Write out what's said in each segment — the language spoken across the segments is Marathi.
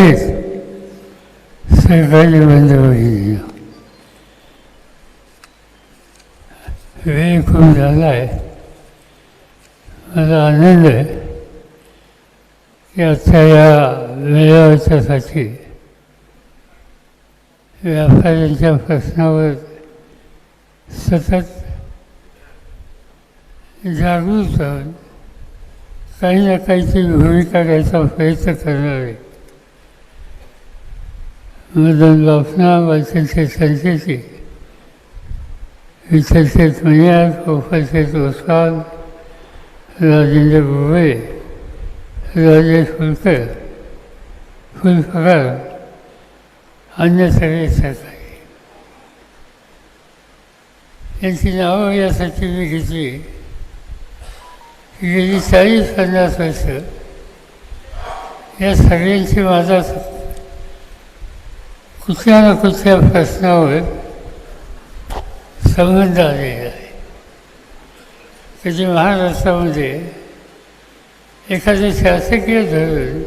त्यासाठीच सरकारी बंद होईल. वेळ खूप झाला आहे. मला आनंद आहे की आजच्या या वेळावच्यासाठी व्यापाऱ्यांच्या प्रश्नावर सतत जागृत राहून काही ना काहीतरी भूमिका घ्यायचा प्रयत्न करणार आहे. मदन बापना, वाचनशेठ संचेती, विठ्ठलशेठ मणियार, गोपालशेठ ओसवाल, राजेंद्र भुवे, राजेश फुलफकार, अन्य सगळे सहकारी यांची नावं यासाठी मी घेतली. गेली 40-50 वर्ष या सगळ्यांची माझा कुठल्या ना कुठल्या प्रश्नावर संबंध आलेला आहे. कधी महाराष्ट्रामध्ये एखादे शासकीय धोरण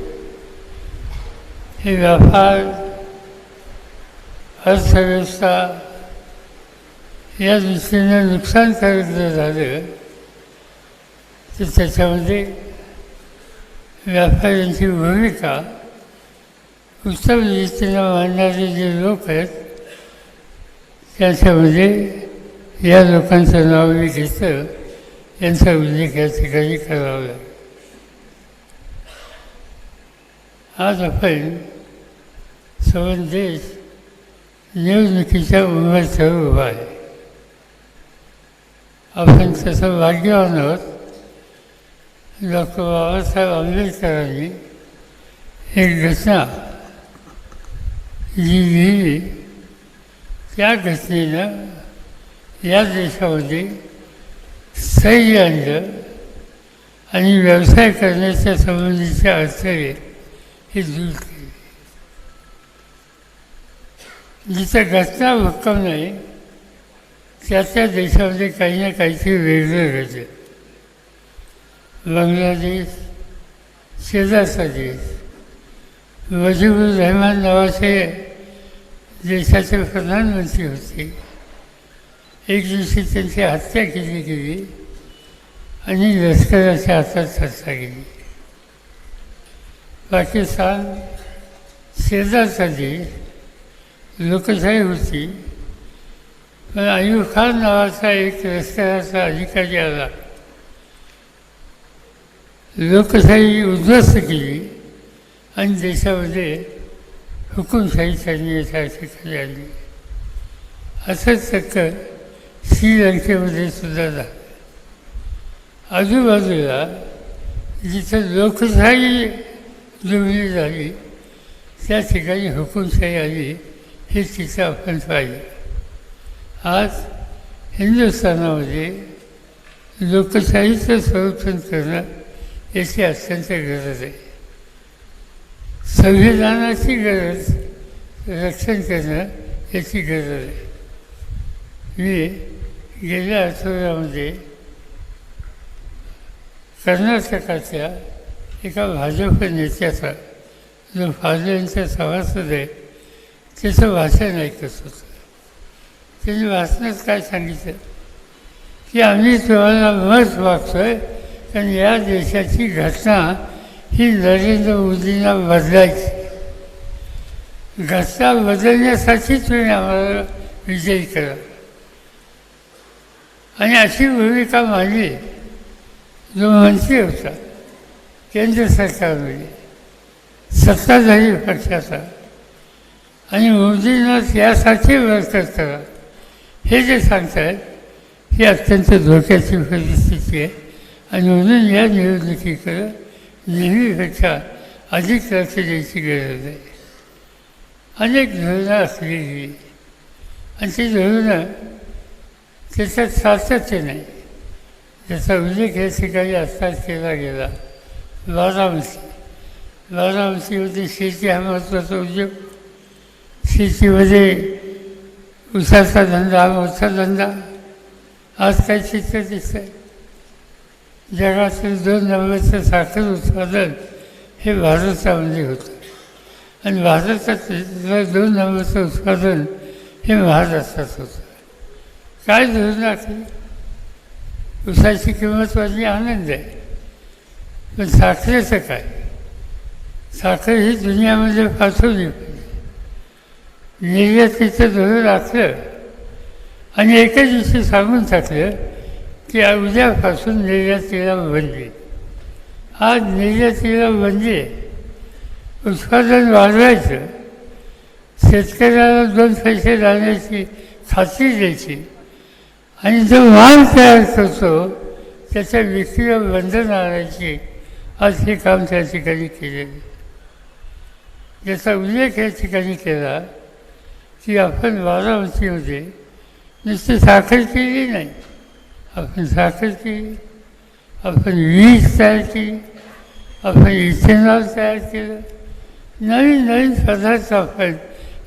हे व्यापार, अर्थव्यवस्था या दृष्टीनं नुकसानकारक जर झालं तर त्याच्यामध्ये व्यापाऱ्यांची भूमिका उत्तम रीतीनं मांडणारे जे लोक आहेत त्याच्यामध्ये या लोकांचं नाव मी घेतलं, यांचा उल्लेख या ठिकाणी करावा लागेल. आज आपण संपूर्ण देश निवडणुकीच्या उंबरठ्यावर उभा आहे. आपण तसं भाग्यवान आहोत. डॉक्टर बाबासाहेब आंबेडकरांनी एक घटना जी लिहिली, त्या घटनेनं या देशामध्ये स्थैर्य आणलं आणि व्यवसाय करण्याच्या संबंधीचे अडथळे हे दूर केले. जिथं घटना भक्कम नाही त्या देशामध्ये काही ना काहीतरी वेगळं घडलं. बांगलादेश शेजारचा देश, मुजीबुर रहमान नावाचे देशाचे प्रधानमंत्री होते. एक दिवशी त्यांची हत्या केली गेली आणि लष्कराच्या हातात चर्चा गेली. पाकिस्तान शेजारचा देश, लोकशाही होती, पण अयूब खान नावाचा एक लष्कराचा अधिकारी आला, लोकशाही उद्ध्वस्त केली आणि देशामध्ये हुकुमशाही करण्याच्या ठिकाणी आली. असंच चक्कर श्रीलंकेमध्ये सुद्धा झालं. आजूबाजूला जिथं लोकशाही जुळली झाली त्या ठिकाणी हुकुमशाही आली, हे तिथं आपण पाहिलं. आज हिंदुस्थानामध्ये लोकशाहीचं संरक्षण करणं याची अत्यंत गरज आहे. संविधानाची गरज रक्षण करणं याची गरज आहे. मी गेल्या आठवड्यामध्ये कर्नाटकाच्या एका भाजप नेत्याचा, जो फाळलेंचा सभासद आहे, त्याचं भाषण ऐकत होतं. त्यांनी भाषणात काय सांगितलं की आम्ही तुम्हाला मत मागतो आहे, कारण या देशाची घटना ही नरेंद्र मोदींना बदलायची. घटना बदलण्यासाठी तुम्ही आम्हाला विजयी करा. आणि अशी भूमिका मांडली जो मंत्री होता केंद्र सरकारमध्ये, सत्ताधारी पक्षाचा, आणि मोदींना यासाठी बळकट करा हे जे सांगतायत ही अत्यंत धोक्याची परिस्थिती आहे. आणि म्हणून या निवडणुकीकडं नेहमीपेक्षा अधिक लक्ष द्यायची गरज आहे. अनेक धोरणं असलेली आणि ती धोरणं त्याच्यात सातत्य नाही. त्याचा उल्लेख या ठिकाणी आत्ताच केला गेला. बारामतीमध्ये शेती हा महत्त्वाचा उद्योग. शेतीमध्ये ऊसाचा धंदा हा मोठा धंदा. आज काय चित्र दिसतं आहे, जगातील 2 नंबरचं साखर उत्पादन हे भारतामध्ये होतं. आणि भारताचं 2 नंबरचं उत्पादन हे महाराष्ट्रात होतं. काय धोरण आखली? ऊसाची किंमत वाढली, आनंद आहे, पण साखरेचं काय? साखर ही दुनियामध्ये पाठवली पाहिजे. निर्यातीचं धोरण आखलं आणि एका दिवशी सांगून टाकलं की उद्यापासून निर्यातीला बंदी. आज निर्यातीला बंदी आहे. उत्पादन वाढवायचं, शेतकऱ्याला 2 पैसे राहण्याची खात्री द्यायची आणि जो माल तयार करतो त्याच्या विक्रीला बंधन आणायची. आज हे काम त्या ठिकाणी केलेलं. याचा उल्लेख या ठिकाणी केला की आपण बारामतीमध्ये नुसती साखर केली नाही, आपण साखर केली, आपण वीज तयार केली, आपण इथेनॉल तयार केलं, नवीन नवीन पदार्थ आपण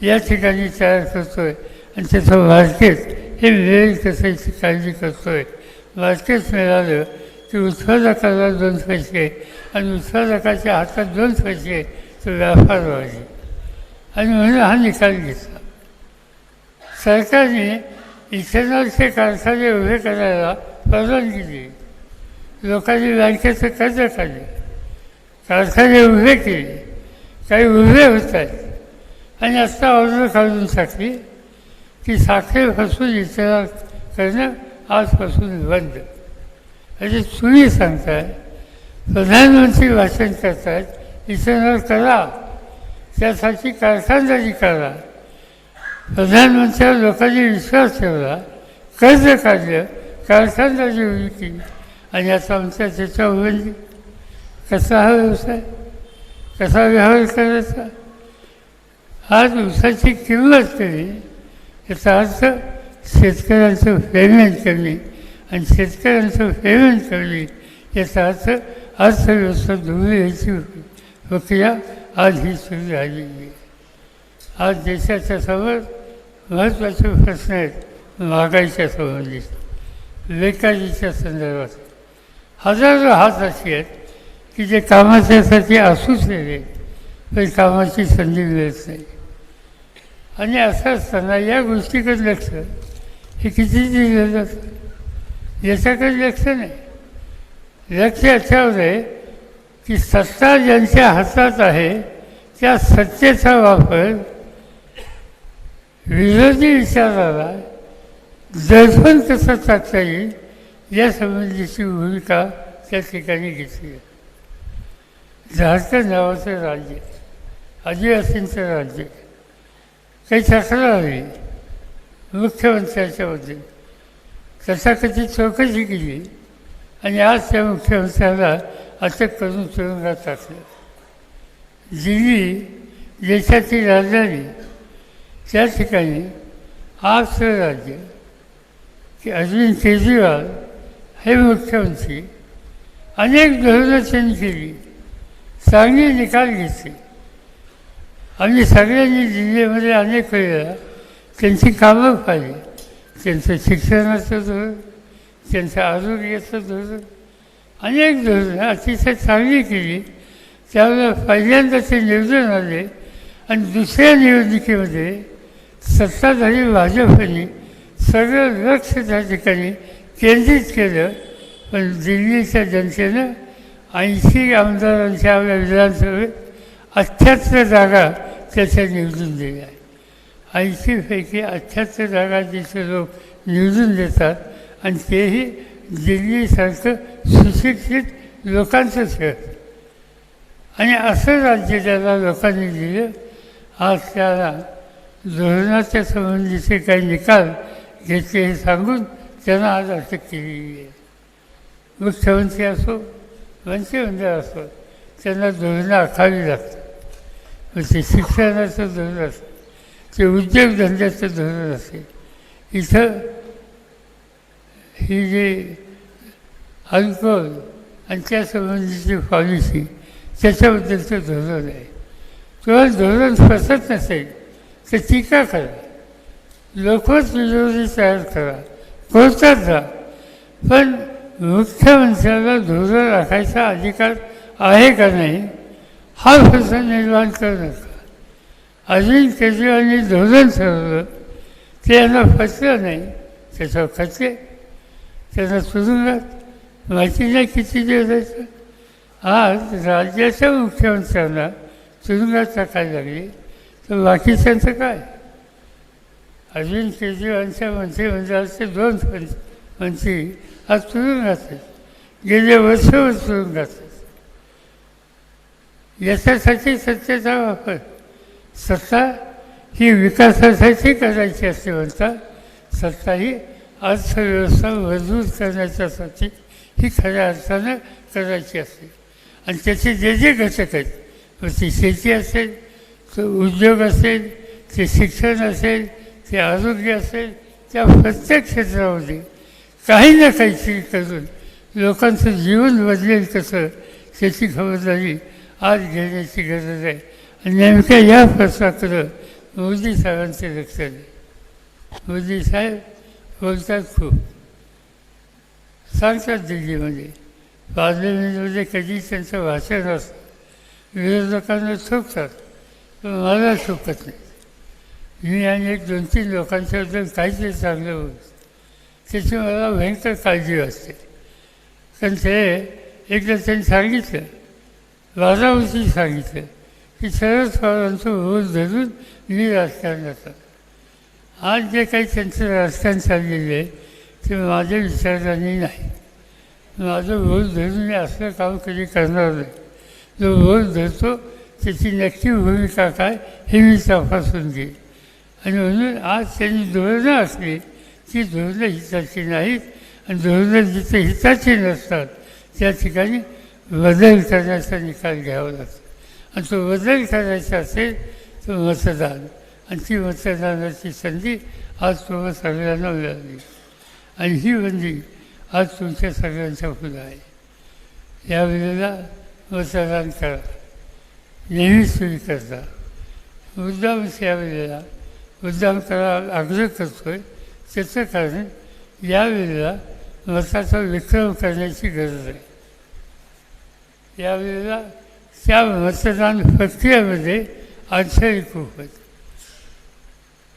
या ठिकाणी तयार करतो आहे आणि त्याचं मार्केट हे मिळेल कसं याची काळजी करतो आहे. मार्केट मिळालं की उत्पादकाला 2 पैसे आणि उत्पादकाच्या हातात 2 पैसे तो व्यापार वाढले आणि म्हणून हा निकाल घेतला. सरकारने इथेनॉलचे कारखाने उभे करायला परवानगी दिली. लोकांनी बँकेचं कर्ज काढले, कारखाने उभे केले, काही उभे होत आहेत आणि आत्ता ऑर्डर काढून टाकली की साखरेपासून इथेनॉल करणं आजपासून बंद. म्हणजे तुम्ही सांगताय, प्रधानमंत्री भाषण करतायत इथेनॉल करा, त्यासाठी कारखानदारी करा. प्रधानमंत्र्यावर लोकांनी विश्वास ठेवला, कर्ज काढलं, कारखानदारी उभी केली आणि आता आमच्या त्याच्यावर बंदी. कसा हा व्यवसाय, कसा व्यवहार करायचा? आज ऊसाची किंमत कमी, याचा अर्थ शेतकऱ्यांचं पेमेंट कमी आणि शेतकऱ्यांचं पेमेंट कमी, याचा अर्थ अर्थव्यवस्था डुबण्याची प्रक्रिया आज ही सुरू झालेली आहे. आज देशाच्या समोर महत्त्वाचे प्रश्न आहेत. महागाईच्या संबंधित, बेकारीच्या संदर्भात हजारो हात असे आहेत की जे कामाच्यासाठी असूचलेले पण कामाची संधी मिळत नाही. आणि असं असताना या गोष्टीकडे लक्ष हे किती दिलं जातं? याच्याकडे लक्ष नाही. लक्ष याच्यावर आहे की सत्ता ज्यांच्या हातात आहे त्या सत्तेचा वापर विरोधी विचाराला दडपण कसं टाकता येईल यासंबंधीची भूमिका त्या ठिकाणी घेतली आहे. झारखंड नावाचं राज्य, आदिवासींचं राज्य, काही तक्रार आली मुख्यमंत्र्याच्याबद्दल, त्याचा कधी चौकशी केली आणि आज त्या मुख्यमंत्र्याला अटक करून तुरुंगात टाकलं. दिल्ली देशाची राजधानी, त्या ठिकाणी आजचं राज्य की अरविंद केजरीवाल हे मुख्यमंत्री अनेक धोरणं त्यांनी केली, चांगले निकाल घेतले. आम्ही सगळ्यांनी दिल्लीमध्ये अनेक वेळेला त्यांची कामं पाहिली. त्यांचं शिक्षणाचं धोरण, त्यांचं आरोग्याचं धोरण, अनेक धोरणं अतिशय चांगली केली. त्यावेळेला पहिल्यांदा ते निवडून आले आणि दुसऱ्या निवडणुकीमध्ये सत्ताधारी भाजपने सगळं लक्ष त्या ठिकाणी केंद्रित केलं. पण दिल्लीच्या जनतेनं 80 आमदारांच्या आपल्या विधानसभेत 78 जागा त्याच्या निवडून दिल्या. 80पैकी 78 जागा तिथे लोक निवडून देतात आणि तेही दिल्लीसारखं सुशिक्षित लोकांचं शहर. आणि असं राज्य त्याला लोकांनी दिलं. आज त्याला धोरणाच्या संबंधीचे काही निकाल घेतले हे सांगून त्यांना आज अटक केलेली आहे. मुख्यमंत्री असो, मंत्रिमंडळ असो, त्यांना धोरणं आखावी लागतात. मग ते शिक्षणाचं धोरण असेल, ते उद्योगधंद्याचं धोरण असेल, इथं ही जी अल्कोहोल आणि त्यासंबंधीची पॉलिसी त्याच्याबद्दलचं धोरण आहे. केवळ धोरण फसत नसेल तर टीका करा, लोकमत विरोधी तयार करा, कोर्टात जा, पण मुख्यमंत्र्याला धोरण राखायचा अधिकार आहे का नाही हा प्रश्न निर्माण करू नका. अरविंद केजरीवालनी धोरण ठरवलं ते यांना फसलं नाही, त्याच्यावर खचले, त्यांना तुरुंगात माहिती नाही किती दिवस जायचं. आज राज्याच्या मुख्यमंत्र्यांना तुरुंगात टाकायला लागले तर बाकीच्यांचं काय? अरविंद केजरीवालच्या मंत्रिमंडळाचे 2 मंत्री आज तुरुंगात आहेत, गेले वर्षभर तुरुंगात आहेत. याच्यासाठी सत्तेचा वापर, सत्ता ही विकासासाठी करायची असते म्हणतात, सत्ता ही अर्थव्यवस्था मजबूत करण्याच्यासाठी ही खऱ्या अर्थानं करायची असते. आणि त्याचे जे जे घटक आहेत, मग ती शेती असेल, तो उद्योग असेल, ते शिक्षण असेल, ते आरोग्य असेल, त्या प्रत्येक क्षेत्रामध्ये काही ना काहीतरी करून लोकांचं जीवन बदलेल कसं त्याची खबरदारी आज घेण्याची गरज आहे. आणि नेमक्या या प्रश्नाकडं मोदी साहेबांचे लक्ष आहे. मोदी साहेब बोलतात खूप, सांगतात दिल्लीमध्ये, पार्लमेंटमध्ये कधी त्यांचं भाषण असतं, विरोधकांना चुकतात, पण मला चुकत नाही. मी आणि 1-2-3 लोकांच्याबद्दल काहीतरी चांगलं बोलतो, त्याची मला भयंकर काळजी वाटते. कारण ते एकदा त्यांनी सांगितलं, बारामती सांगितलं की शरद पवारांचं भूल धरून मी राजकारणात. आज जे काही त्यांचं राजकारण चाललेलं आहे ते माझ्या विचारांनी नाही. माझं भूल धरून मी असलं काम कधी करणार नाही. जो भूल धरतो त्याची नक्की भूमिका काय हे मी तपासून घेईन. आणि म्हणून आज त्यांनी धोरणं असली ती धोरणं हिताची नाहीत, आणि धोरणं जिथे हिताची नसतात त्या ठिकाणी बदल करण्याचा निकाल घ्यावा लागतो. आणि तो बदल करायचा असेल तर मतदान, आणि ती मतदानाची संधी आज तुम्हाला सगळ्यांना मिळाली. आणि ही बंदी आज तुमच्या सगळ्यांच्या पुढं आहे. यावेळेला मतदान करा, नेहमीच तुम्ही करता. मुद्दामच यावेळेला मुद्दाम करायला आग्रह करतो आहे. त्याचं कारण यावेळेला मताचा विक्रम करण्याची गरज आहे. यावेळेला त्या मतदान प्रक्रियेमध्ये अडचणी खूप आहेत.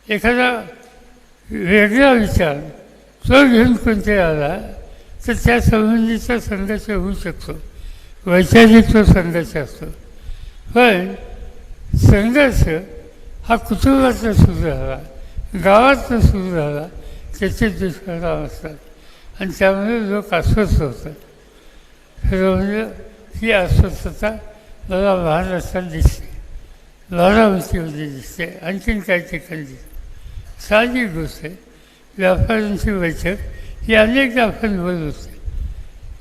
एखादा वेगळा विचार तो घेऊन कोणते आला तर त्या संबंधीचा संघर्ष होऊ शकतो, वैचारिक तो संघर्ष असतो. पण संघर्ष हा कुटुंबातला सुरू झाला, गावातला सुरू झाला, त्याचे दुष्परिणाम असतात. आणि त्यामुळे लोक अस्वस्थ होतात. खरं म्हणजे ही अस्वस्थता मला महाराष्ट्रात दिसते, बारामतीमध्ये दिसते, आणखीन काही ठिकाणी दिसते. साहजिक गोष्ट आहे. व्यापाऱ्यांची बैठक ही अनेकदा आपण बोलवते.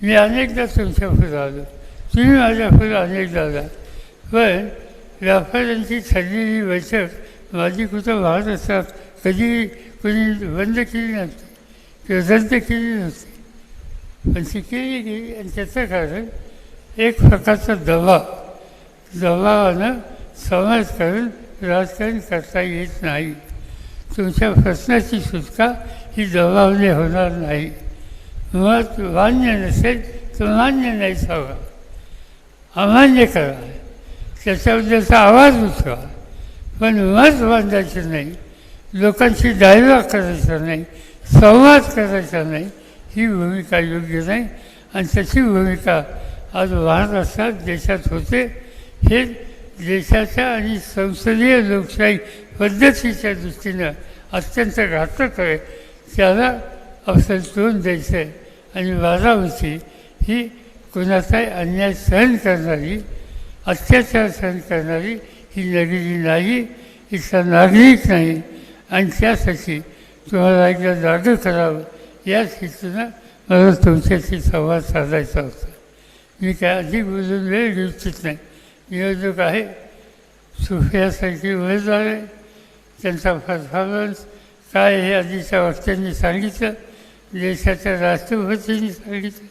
मी अनेकदा तुमच्या पुढे आलो, तुम्ही माझ्या पुढे अनेकदा आला. पण व्यापाऱ्यांची ठरलेली बैठक माझी कुठं महाराष्ट्रात कधी कोणी बंद केली नव्हती किंवा रद्द केली नव्हती, पण ती केली गेली. आणि त्याचं कारण एक प्रकारचा दबावानं समाजकारण राजकारण करता येत नाही. तुमच्या प्रश्नाची सुटका ही दबावाने होणार नाही. मत मान्य नसेल तर मान्य नाही सांगा, अमान्य करा, त्याच्याबद्दलचा आवाज उठवा, पण मत बांधायचं नाही, लोकांची डायलॉग करायचा नाही, संवाद करायचा नाही. ही भूमिका योग्य नाही. आणि त्याची भूमिका आज महाराष्ट्रात देशात होते. हे देशाच्या आणि संसदीय लोकशाही पद्धतीच्या दृष्टीनं अत्यंत घातक आहे. त्याला आपल्याला तोंड द्यायचं आहे. आणि बारामती ही कोणाचाही अन्याय सहन करणारी, अत्याचार सहन करणारी ही नगरी नाही, इथला नागरिक नाही. आणि त्यासाठी तुम्हाला एकदा जागं करावं याच हेतूनं मला तुमच्याशी संवाद साधायचा होता. मी काय अधिक बोलून वेळ घेऊ इच्छित नाही. निवडणूक आहे, सुफियासारखी उमेदवार आहे, त्यांचा परफॉर्मन्स काय हे आधीच्या वक्त्यांनी सांगितलं, देशाच्या राष्ट्रपतींनी सांगितलं,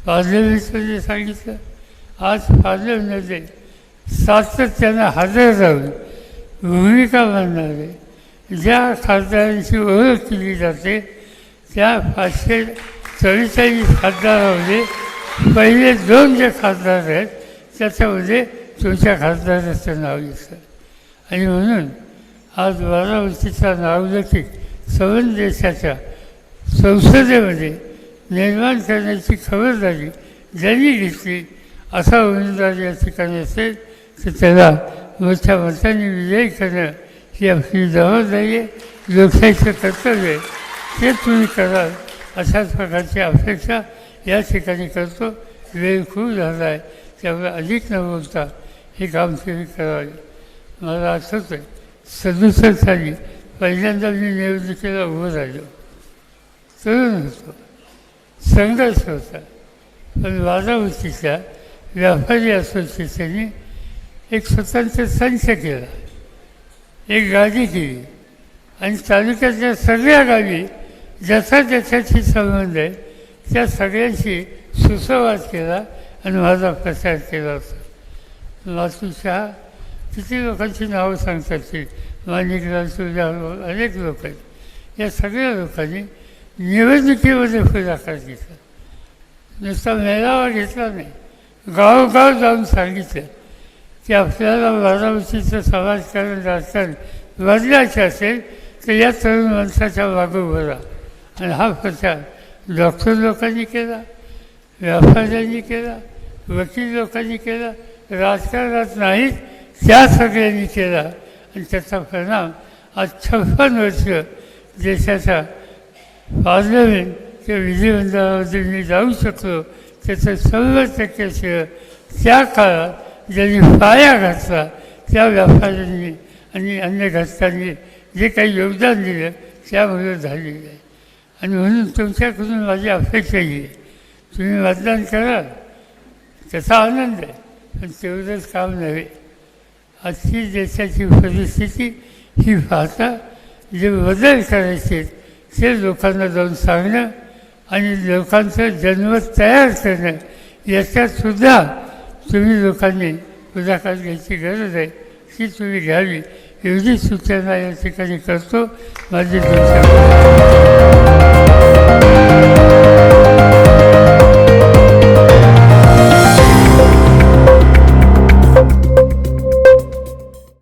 पार्लमेंटमध्ये सांगितलं. आज पार्लमेंटमध्ये सातत्यानं हजर राहून भूमिका मांडणारे ज्या खासदारांची ओळख केली जाते त्या 544 खासदारामध्ये पहिले 2 जे खासदार आहेत त्याच्यामध्ये तुमच्या खासदाराचं नाव येतं. आणि म्हणून आज 12 वर्षीचा नावलौकिक संबंध देशाच्या संसदेमध्ये निर्माण करण्याची खबरदारी ज्यांनी घेतली असा उमेदवार या ठिकाणी असेल तर त्याला मोठ्या मतांनी विजयी करणं ही आपली जबाबदारी आहे, लोकशाहीचं कर्तव्य आहे. ते तुम्ही कराल अशाच प्रकारची अपेक्षा या ठिकाणी करतो. वेळ खूप झाला आहे, त्यामुळे अधिक न बोलता हे काम तुम्ही करावे. मला आठवतं आहे 67 साली पहिल्यांदा मी निवडणुकीला उभं राहिलो. तरुण होतो, संघर्ष होता. पण बारामतीच्या व्यापारी असोसिएशनने एक स्वतंत्र संच केला, एक गाडी केली आणि तालुक्यातल्या सगळ्या गावी ज्याचा ज्याच्याशी संबंध आहे त्या सगळ्यांशी सुसंवाद केला आणि माझा प्रचार केला होता. लातू शहा किती लोकांची नावं सांगतात ती, माणिकलाल तुळजाभवानी, अनेक लोक आहेत. या सगळ्या लोकांनी निवडणुकीमध्ये पुढाकार घेतला. नुसता मेळावा घेतला नाही, गावोगाव जाऊन सांगितलं की आपल्याला बारामतीचं समाजकारण राजकारण बदलायचं असेल तर या तरुण माणसाच्या मागं उभं राहा. आणि हा प्रचार डॉक्टर लोकांनी केला, व्यापाऱ्यांनी केला, वकील लोकांनी केला, राजकारणात नाहीत त्या सगळ्यांनी केला. आणि त्याचा परिणाम आज 56 वर्ष देशाच्या पार्लमेंट किंवा विधिमंडळामध्ये मी जाऊ शकलो त्याचं 100% श्रेय त्या काळात ज्यांनी पाया घातला त्या व्यापाऱ्यांनी आणि अन्य घटकांनी जे काही योगदान दिलं त्यामुळे झालेलं आहे. आणि म्हणून तुमच्याकडून माझी अपेक्षा ही आहे, तुम्ही मतदान कराल त्याचा आनंद आहे, पण तेवढंच काम नव्हे. आजची देशाची परिस्थिती ही पाहता जे बदल करायचे ते लोकांना जाऊन सांगणं आणि लोकांचं जनमत तयार करणं याच्यातसुद्धा तुम्ही लोकांनी पुढाकार घ्यायची गरज आहे. ती तुम्ही घ्यावी एवढी सूचना या ठिकाणी करतो. माझी